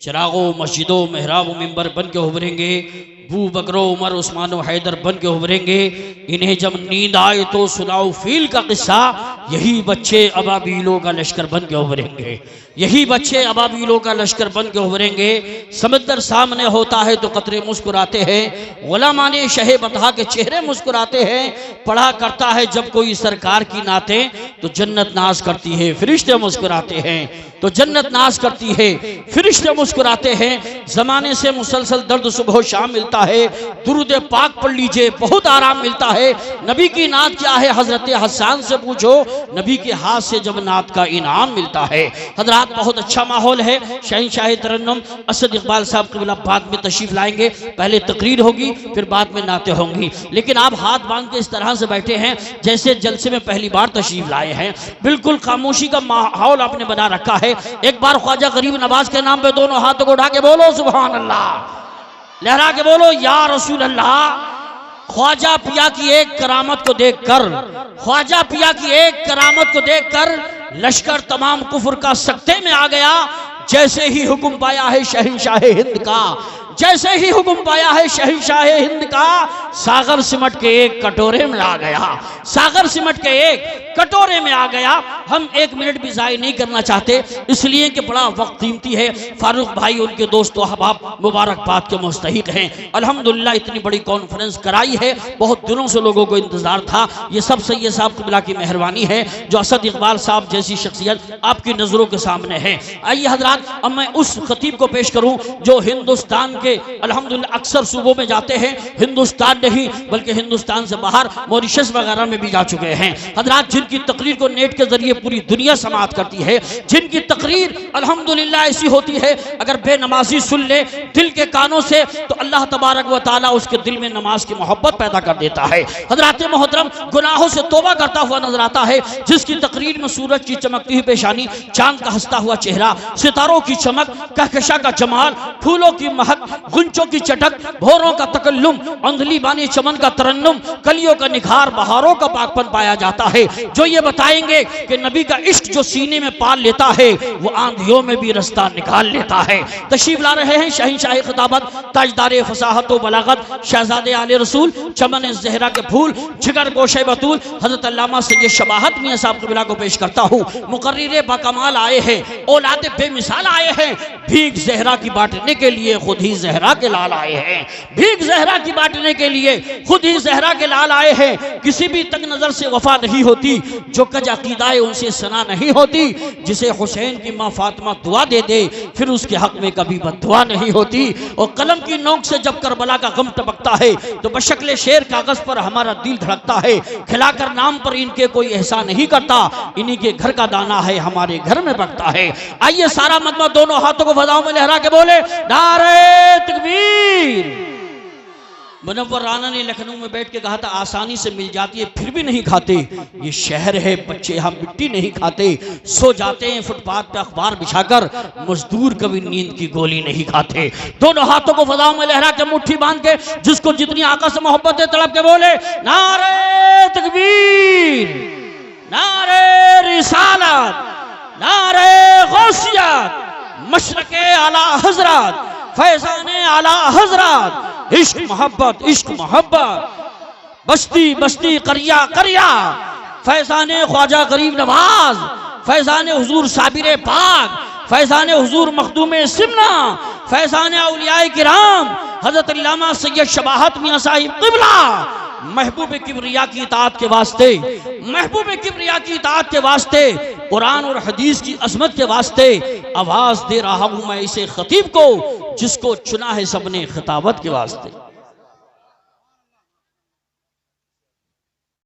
चिरागों मस्जिदों मेहराब मिंबर बन के उभरेंगे, बू बकरो उमर उस्मान हैदर बन के उभरेंगे। इन्हें जब नींद आए तो सुनाओ फील का किस्सा, यही बच्चे अबाबीलों का लश्कर बन के उभरेंगे, यही बच्चे अबाबीलों का लश्कर बन के उभरेंगे। समंदर सामने होता है तो कतरे मुस्कुराते हैं, गुलामाने शहे बता के चेहरे मुस्कुराते हैं। पढ़ा करता है जब कोई सरकार की नाते तो जन्नत नाज करती है, फरिश्ते मुस्कुराते हैं तो जन्नत नाज करती है, फरिश्ते मुस्कुराते हैं। जमाने से मुसलसल दर्द सुबह शाम मिलता है, दुरूद पाक पढ़ लीजिए बहुत आराम मिलता है। नबी की नात क्या है हजरत हसन से पूछो, नबी के हाथ से जब नात का इनाम मिलता है। हजरात बहुत अच्छा माहौल है। शहंशाह तरन्नुम असद इकबाल साहब क़िबला बाद में तशरीफ लाएंगे, पहले तकरीर होगी फिर बाद में नाते होंगी। लेकिन आप हाथ बांध के इस तरह से बैठे हैं जैसे जलसे में पहली बार तशरीफ लाए हैं, बिल्कुल खामोशी का माहौल आपने बना रखा है। एक बार ख्वाजा गरीब नवाज के नाम पे दोनों हाथों को उठा के बोलो सुभान अल्लाह, लहरा के बोलो या रसूल अल्लाह। ख्वाजा पिया की एक करामत को देखकर, ख्वाजा पिया की एक करामत को देखकर लश्कर तमाम कुफ्र का सख्ते में आ गया। जैसे ही हुक्म पाया है शहंशाह हिंद का, जैसे ही हुक्म पाया है शहंशाह हिंद का, सागर सिमट के एक कटोरे में आ गया, सागर सिमट के एक कटोरे में आ गया। हम एक मिनट भी ज़ाय नहीं करना चाहते इसलिए कि बड़ा वक्त कीमती है। फारूक भाई उनके दोस्तों अहबाब मुबारकबाद के मुस्तहिक हैं। अल्हम्दुलिल्लाह इतनी बड़ी कॉन्फ्रेंस कराई है, बहुत दिनों से लोगों को इंतजार था। ये सब सैयद साहब क़िबला की मेहरबानी है जो असद इकबाल साहब जैसी शख्सियत आपकी नज़रों के सामने है। आइए हजरात अब मैं उस खतीब को पेश करूं जो हिंदुस्तान के अल्हम्दुलिल्लाह अक्सर सूबों में जाते हैं, हिंदुस्तान नहीं बल्कि हिंदुस्तान से बाहर मॉरिशस वगैरह में भी जा चुके हैं। हजरात जिनकी तकरीर को नेट के जरिए पूरी दुनिया समाअत करती है, जिनकी तकरीर अल्हम्दुलिल्लाह ऐसी होती है अगर बेनमाजी सुन ले दिल के कानों से तो अल्लाह तबारक व तआला उसके दिल में नमाज की मोहब्बत पैदा कर देता है। हजरात मोहतरम गुनाहों से तौबा करता हुआ नजर आता है, जिसकी तकरीर में सूरज की चमकती हुई पेशानी, चांद का हंसता हुआ चेहरा, सितारों की चमक, कहकशा का जमाल, फूलों की महक, गुंचों की चटक, भोरों का तकल्लुम, अंधली बानी चमन का तरन्नुम, कलियों का निखार, बहारों का पाकपन पाया जाता है। जो ये बताएंगे कि नबी का इश्क जो सीने में पाल लेता है वो आंधियों में भी रास्ता निकाल लेता है। तशरीफ ला रहे हैं शहंशाह खिताबत, ताजदार फसाहत व बलागत, शहजादे आले रसूल, चमन ज़हरा के फूल, जिगर गोशे बतूल, हजरत अल्लामा सैयद शबाहत मियां साहब क़िबला को पेश करता हूँ। मुकर्रिर बाकमाल आए हैं, औलाद बेमिसाल आए हैं, भीख ज़हरा की बांटने के लिए खुद ही ज़हरा के लाल आए हैं, भीख ज़हरा की बांटने के लिए खुद ही ज़हरा के लाल आए हैं। किसी भी तक नजर से वफा नहीं होती, जो कज अकीदाए उनसे सना नहीं होती, जिसे हुसैन की माँ फातिमा दुआ दे दे फिर उसके हक में कभी बद्दुआ नहीं होती। और कलम की नोक से जब करबला का गम टपकता है तो बशक्ल शेर कागज पर हमारा दिल धड़कता है। खिलाकर नाम पर इनके कोई एहसान नहीं करता, इन्हीं के घर का दाना है हमारे घर में पकता है। आइए सारा मजमा दोनों हाथों को फजाओं में लहरा के बोले नारे तकबीर। मुनव्वर राना ने लखनऊ में बैठ के कहा था आसानी से मिल जाती है फिर भी नहीं खाते, ये शहर है बच्चे यहाँ मिट्टी नहीं खाते। सो जाते हैं फुटपाथ पे अखबार बिछाकर, मजदूर कभी नींद की गोली नहीं खाते। दोनों हाथों को फजाओं में लहरा के मुट्ठी बांध के जिसको जितनी आका से मोहब्बत है तड़प के बोले नारे तकबीर, नारे रिसालत, नारे गौसियत, मशरक़े आला हजरत, फैज़ाने आला हजरत, इश्क मोहब्बत, इश्क मोहब्बत, बस्ती बस्ती करिया करिया, फैज़ाने ख्वाजा गरीब नवाज, फैज़ाने हुजूर साबिर पाक, फैज़ाने हुजूर मखदूम सिमना, फैज़ाने औलियाए किराम, हज़रत अल्लामा सैयद शबाहत मियां साहिब क़िबला, महबूब किबरिया की इताअत के वास्ते, महबूब किबरिया की इताअत के वास्ते, कुरान और हदीस की अजमत के वास्ते आवाज दे रहा हूं मैं इसे खतीब को जिसको चुना है सबने खिताबत के वास्ते।